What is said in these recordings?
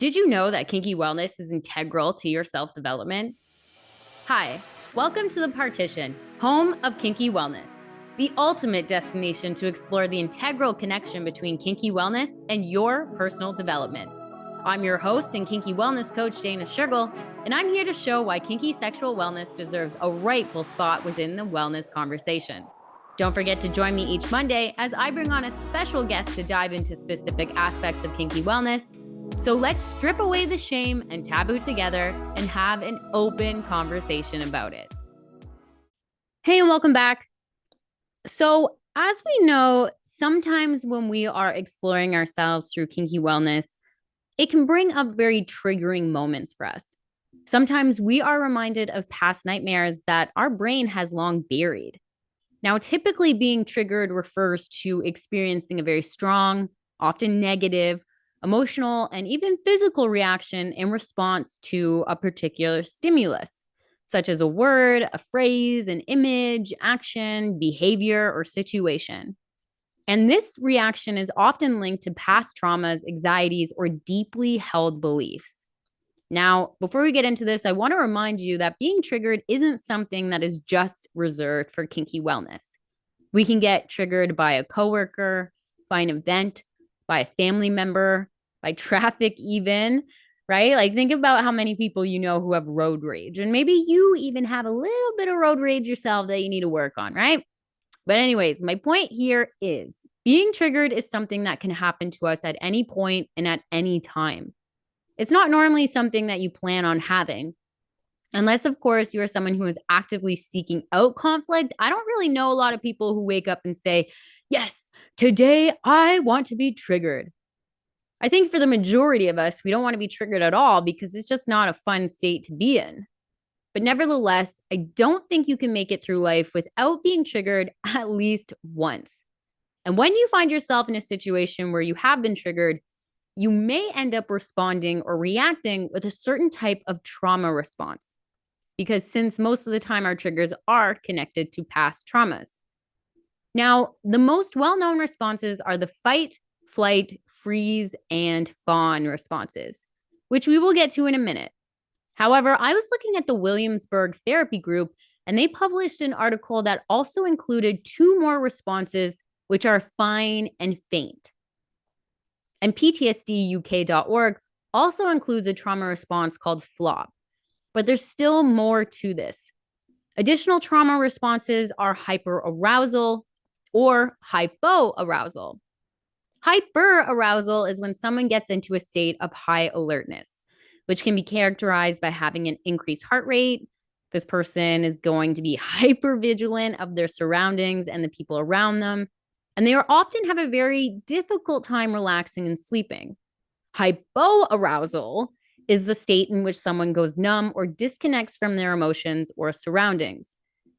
Did you know that kinky wellness is integral to your self-development? Hi, welcome to The Partition, home of kinky wellness, the ultimate destination to explore the integral connection between kinky wellness and your personal development. I'm your host and kinky wellness coach, Dana Sugar, and I'm here to show why kinky sexual wellness deserves a rightful spot within the wellness conversation. Don't forget to join me each Monday as I bring on a special guest to dive into specific aspects of kinky wellness. So let's strip away the shame and taboo together and have an open conversation about it. Hey, and welcome back. So as we know, sometimes when we are exploring ourselves through kinky wellness, it can bring up very triggering moments for us. Sometimes we are reminded of past nightmares that our brain has long buried. Now, typically being triggered refers to experiencing a very strong, often negative, emotional, and even physical reaction in response to a particular stimulus, such as a word, a phrase, an image, action, behavior, or situation. And this reaction is often linked to past traumas, anxieties, or deeply held beliefs. Now, before we get into this, I want to remind you that being triggered isn't something that is just reserved for kinky wellness. We can get triggered by a coworker, by an event, by a family member, by traffic even, right? Like think about how many people you know who have road rage, and maybe you even have a little bit of road rage yourself that you need to work on, right? But anyways, my point here is being triggered is something that can happen to us at any point and at any time. It's not normally something that you plan on having. Unless, of course, you're someone who is actively seeking out conflict. I don't really know a lot of people who wake up and say, yes, today I want to be triggered. I think for the majority of us, we don't want to be triggered at all because it's just not a fun state to be in. But nevertheless, I don't think you can make it through life without being triggered at least once. And when you find yourself in a situation where you have been triggered, you may end up responding or reacting with a certain type of trauma response. Because since most of the time our triggers are connected to past traumas. Now, the most well-known responses are the fight, flight, freeze, and fawn responses, which we will get to in a minute. However, I was looking at the Williamsburg Therapy Group, and they published an article that also included two more responses, which are fine and faint. And PTSDUK.org also includes a trauma response called flop. But there's still more to this. Additional trauma responses are hyperarousal or hypoarousal. Hyperarousal is when someone gets into a state of high alertness, which can be characterized by having an increased heart rate. This person is going to be hypervigilant of their surroundings and the people around them, and they often have a very difficult time relaxing and sleeping. Hypoarousal is the state in which someone goes numb or disconnects from their emotions or surroundings.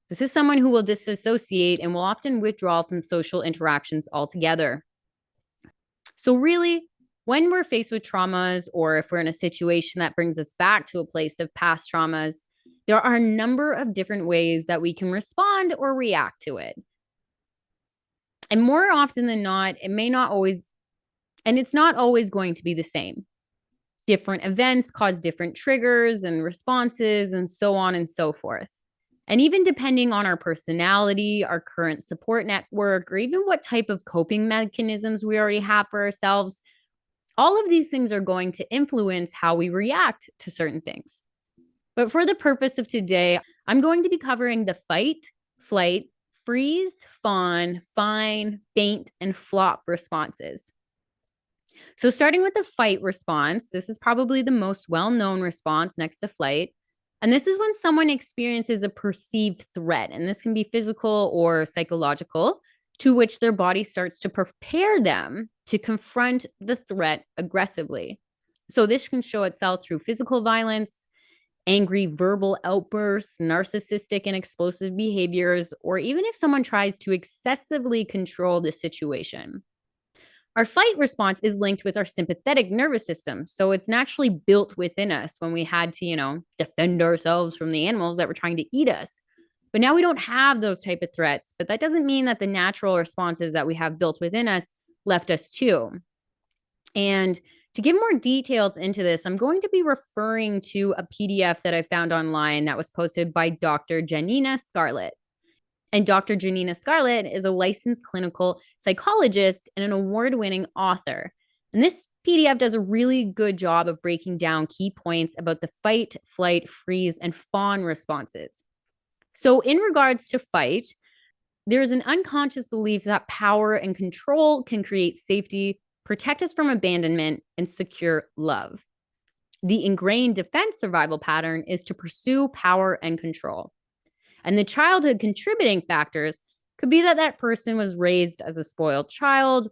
This is someone who will disassociate and will often withdraw from social interactions altogether. So really, when we're faced with traumas or if we're in a situation that brings us back to a place of past traumas, there are a number of different ways that we can respond or react to it. And more often than not, it may not always, and it's not always going to be the same. Different events cause different triggers and responses and so on and so forth. And even depending on our personality, our current support network, or even what type of coping mechanisms we already have for ourselves, all of these things are going to influence how we react to certain things. But for the purpose of today, I'm going to be covering the fight, flight, freeze, fawn, fine, faint, and flop responses. So starting with the fight response, this is probably the most well-known response next to flight. And this is when someone experiences a perceived threat, and this can be physical or psychological, to which their body starts to prepare them to confront the threat aggressively. So this can show itself through physical violence, angry verbal outbursts, narcissistic and explosive behaviors, or even if someone tries to excessively control the situation. Our fight response is linked with our sympathetic nervous system. So it's naturally built within us when we had to, defend ourselves from the animals that were trying to eat us. But now we don't have those type of threats. But that doesn't mean that the natural responses that we have built within us left us too. And To give more details into this, I'm going to be referring to a PDF that I found online that was posted by Dr. Janina Scarlett. And Dr. Janina Scarlett is a licensed clinical psychologist and an award-winning author. And this PDF does a really good job of breaking down key points about the fight, flight, freeze, and fawn responses. So in regards to fight, there is an unconscious belief that power and control can create safety, protect us from abandonment, and secure love. The ingrained defense survival pattern is to pursue power and control. And the childhood contributing factors could be that that person was raised as a spoiled child,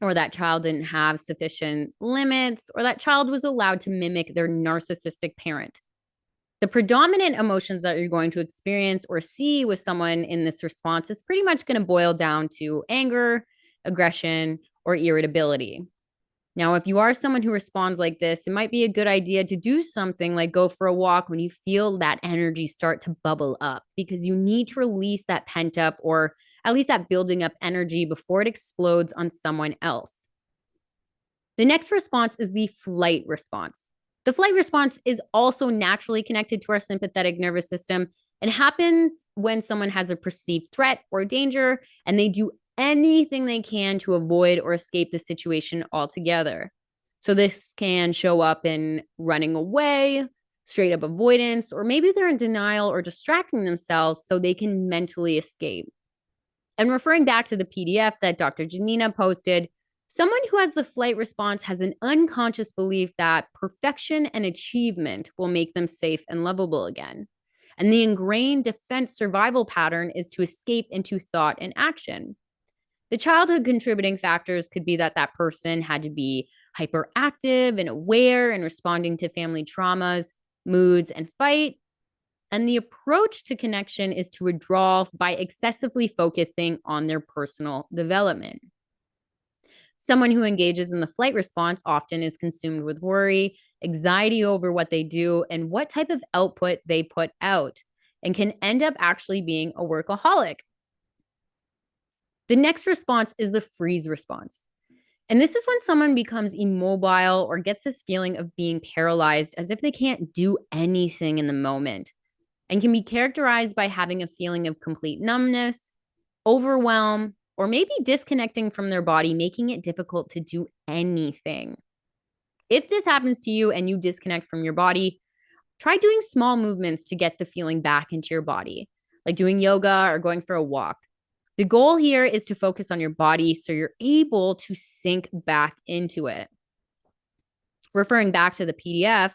or that child didn't have sufficient limits, or that child was allowed to mimic their narcissistic parent. The predominant emotions that you're going to experience or see with someone in this response is pretty much going to boil down to anger, aggression, or irritability. Now, if you are someone who responds like this, it might be a good idea to do something like go for a walk when you feel that energy start to bubble up, because you need to release that pent up or at least that building up energy before it explodes on someone else. The next response is the flight response. The flight response is also naturally connected to our sympathetic nervous system and happens when someone has a perceived threat or danger and they do anything they can to avoid or escape the situation altogether. So this can show up in running away, straight up avoidance, or maybe they're in denial or distracting themselves so they can mentally escape. And referring back to the PDF that Dr. Janina posted, someone who has the flight response has an unconscious belief that perfection and achievement will make them safe and lovable again. And the ingrained defense survival pattern is to escape into thought and action. The childhood contributing factors could be that that person had to be hyperactive and aware and responding to family traumas, moods, and fight. And the approach to connection is to withdraw by excessively focusing on their personal development. Someone who engages in the flight response often is consumed with worry, anxiety over what they do, and what type of output they put out, and can end up actually being a workaholic. The next response is the freeze response. And this is when someone becomes immobile or gets this feeling of being paralyzed as if they can't do anything in the moment, and can be characterized by having a feeling of complete numbness, overwhelm, or maybe disconnecting from their body, making it difficult to do anything. If this happens to you and you disconnect from your body, try doing small movements to get the feeling back into your body, like doing yoga or going for a walk. The goal here is to focus on your body so you're able to sink back into it. Referring back to the PDF,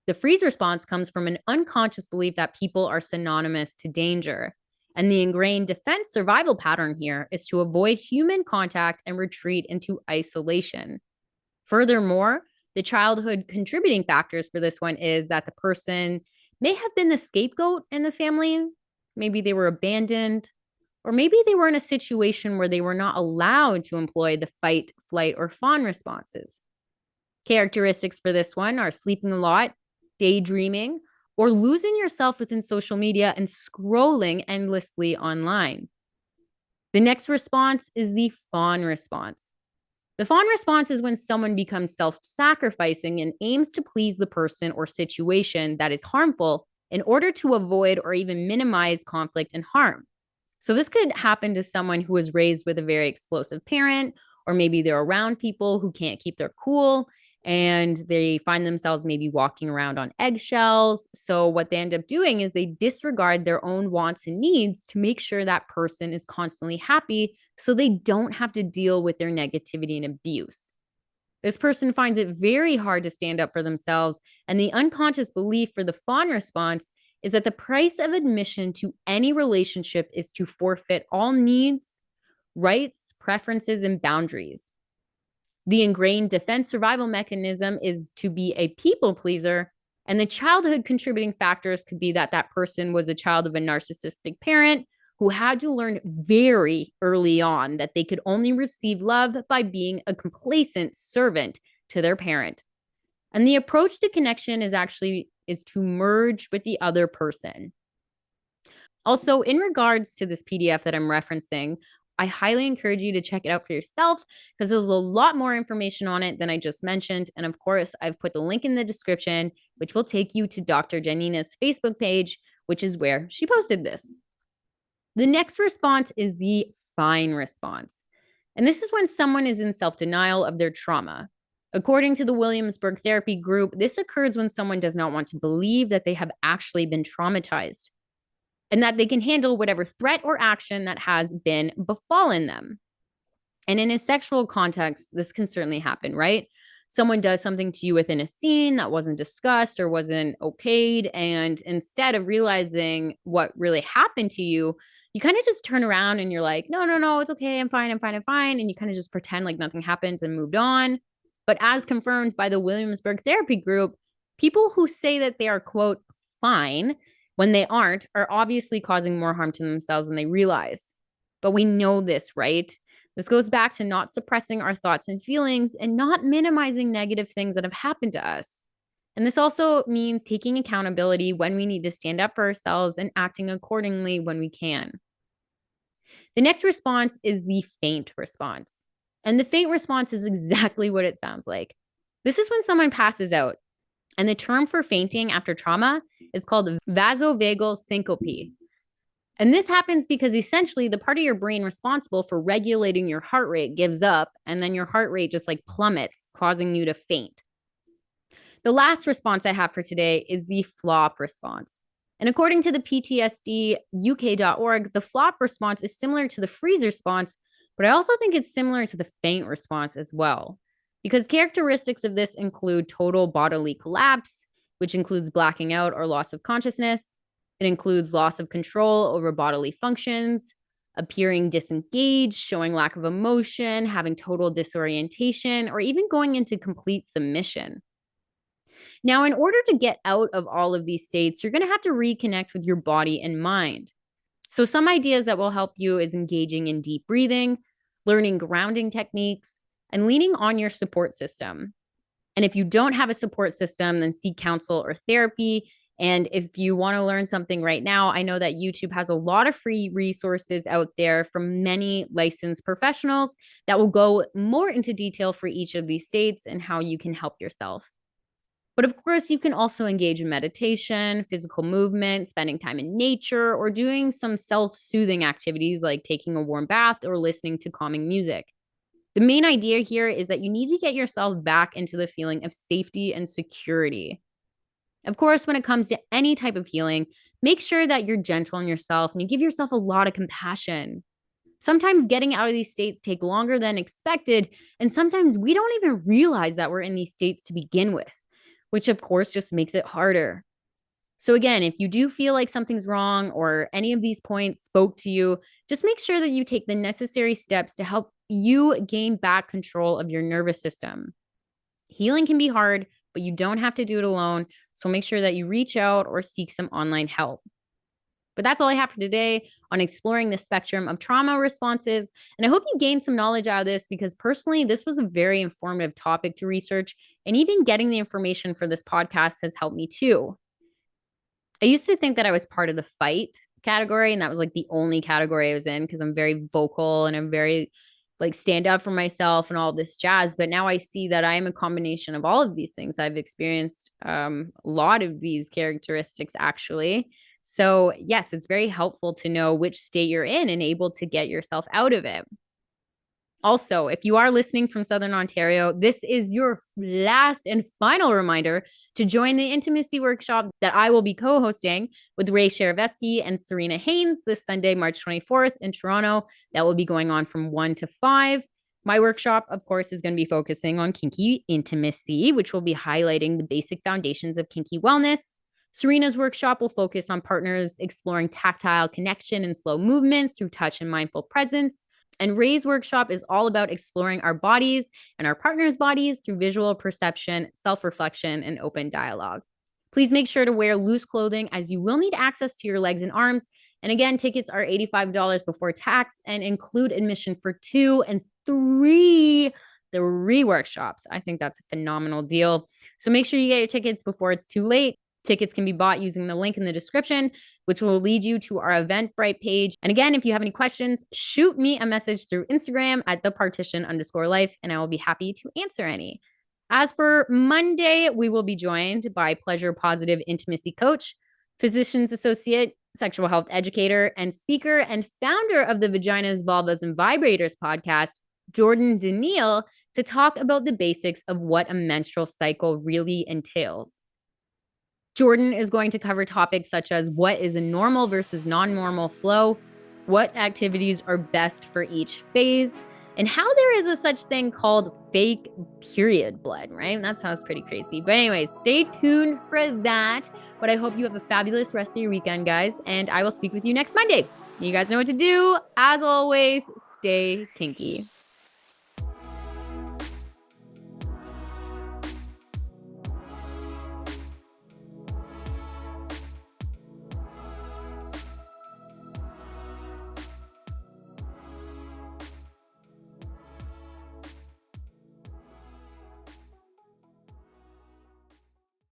the freeze response comes from an unconscious belief that people are synonymous to danger. And the ingrained defense survival pattern here is to avoid human contact and retreat into isolation. Furthermore, the childhood contributing factors for this one is that the person may have been the scapegoat in the family. Maybe they were abandoned, or maybe they were in a situation where they were not allowed to employ the fight, flight, or fawn responses. Characteristics for this one are sleeping a lot, daydreaming, or losing yourself within social media and scrolling endlessly online. The next response is the fawn response. The fawn response is when someone becomes self-sacrificing and aims to please the person or situation that is harmful in order to avoid or even minimize conflict and harm. So this could happen to someone who was raised with a very explosive parent, or maybe they're around people who can't keep their cool and they find themselves maybe walking around on eggshells. So what they end up doing is they disregard their own wants and needs to make sure that person is constantly happy so they don't have to deal with their negativity and abuse. This person finds it very hard to stand up for themselves, and the unconscious belief for the fawn response is that the price of admission to any relationship is to forfeit all needs, rights, preferences, and boundaries. The ingrained defense survival mechanism is to be a people pleaser, and the childhood contributing factors could be that that person was a child of a narcissistic parent who had to learn very early on that they could only receive love by being a complacent servant to their parent. And the approach to connection is to merge with the other person. Also, in regards to this PDF that I'm referencing, I highly encourage you to check it out for yourself because there's a lot more information on it than I just mentioned. And of course, I've put the link in the description, which will take you to Dr. Janina's Facebook page, which is where she posted this. The next response is the fine response. And this is when someone is in self-denial of their trauma. According to the Williamsburg Therapy Group, this occurs when someone does not want to believe that they have actually been traumatized and that they can handle whatever threat or action that has been befallen them. And in a sexual context, this can certainly happen, right? Someone does something to you within a scene that wasn't discussed or wasn't okayed. And instead of realizing what really happened to you, you kind of just turn around and you're like, no, no, no, it's okay. I'm fine. I'm fine. I'm fine. And you kind of just pretend like nothing happened and moved on. But as confirmed by the Williamsburg Therapy Group, people who say that they are, quote, fine when they aren't are obviously causing more harm to themselves than they realize. But we know this, right? This goes back to not suppressing our thoughts and feelings and not minimizing negative things that have happened to us. And this also means taking accountability when we need to stand up for ourselves and acting accordingly when we can. The next response is the faint response. And the faint response is exactly what it sounds like. This is when someone passes out. And the term for fainting after trauma is called vasovagal syncope. And this happens because essentially the part of your brain responsible for regulating your heart rate gives up, and then your heart rate just like plummets, causing you to faint. The last response I have for today is the flop response. And according to the PTSDuk.org, the flop response is similar to the freeze response, but I also think it's similar to the faint response as well. Because characteristics of this include total bodily collapse, which includes blacking out or loss of consciousness. It includes loss of control over bodily functions, appearing disengaged, showing lack of emotion, having total disorientation, or even going into complete submission. Now, in order to get out of all of these states, you're going to have to reconnect with your body and mind. So some ideas that will help you is engaging in deep breathing, learning grounding techniques, and leaning on your support system. And if you don't have a support system, then seek counsel or therapy. And if you want to learn something right now, I know that YouTube has a lot of free resources out there from many licensed professionals that will go more into detail for each of these states and how you can help yourself. But of course, you can also engage in meditation, physical movement, spending time in nature, or doing some self-soothing activities like taking a warm bath or listening to calming music. The main idea here is that you need to get yourself back into the feeling of safety and security. Of course, when it comes to any type of healing, make sure that you're gentle on yourself and you give yourself a lot of compassion. Sometimes getting out of these states take longer than expected, and sometimes we don't even realize that we're in these states to begin with, which of course just makes it harder. So again, if you do feel like something's wrong or any of these points spoke to you, just make sure that you take the necessary steps to help you gain back control of your nervous system. Healing can be hard, but you don't have to do it alone. So make sure that you reach out or seek some online help. But that's all I have for today on exploring the spectrum of trauma responses. And I hope you gained some knowledge out of this because personally, this was a very informative topic to research. And even getting the information for this podcast has helped me too. I used to think that I was part of the fight category, and that was like the only category I was in because I'm very vocal and I'm very like stand up for myself and all this jazz. But now I see that I am a combination of all of these things. I've experienced a lot of these characteristics actually. So yes, it's very helpful to know which state you're in and able to get yourself out of it. Also, if you are listening from Southern Ontario, this is your last and final reminder to join the intimacy workshop that I will be co-hosting with Ray Sharaveski and Serena Haynes this Sunday, March 24th in Toronto. That will be going on from 1 to 5. My workshop, of course, is going to be focusing on kinky intimacy, which will be highlighting the basic foundations of kinky wellness. Serena's workshop will focus on partners exploring tactile connection and slow movements through touch and mindful presence. And Ray's workshop is all about exploring our bodies and our partner's bodies through visual perception, self-reflection, and open dialogue. Please make sure to wear loose clothing as you will need access to your legs and arms. And again, tickets are $85 before tax and include admission for 2 and 3 workshops. I think that's a phenomenal deal. So make sure you get your tickets before it's too late. Tickets can be bought using the link in the description, which will lead you to our Eventbrite page. And again, if you have any questions, shoot me a message through Instagram at @thepartition_life, and I will be happy to answer any. As for Monday, we will be joined by pleasure positive intimacy coach, physician's associate, sexual health educator, and speaker and founder of the Vaginas, Vulvas, and Vibrators podcast, Jordan Daniil, to talk about the basics of what a menstrual cycle really entails. Jordan is going to cover topics such as what is a normal versus non-normal flow, what activities are best for each phase, and how there is a such thing called fake period blood, right? That sounds pretty crazy. But anyways, stay tuned for that. But I hope you have a fabulous rest of your weekend, guys, and I will speak with you next Monday. You guys know what to do. As always, stay kinky.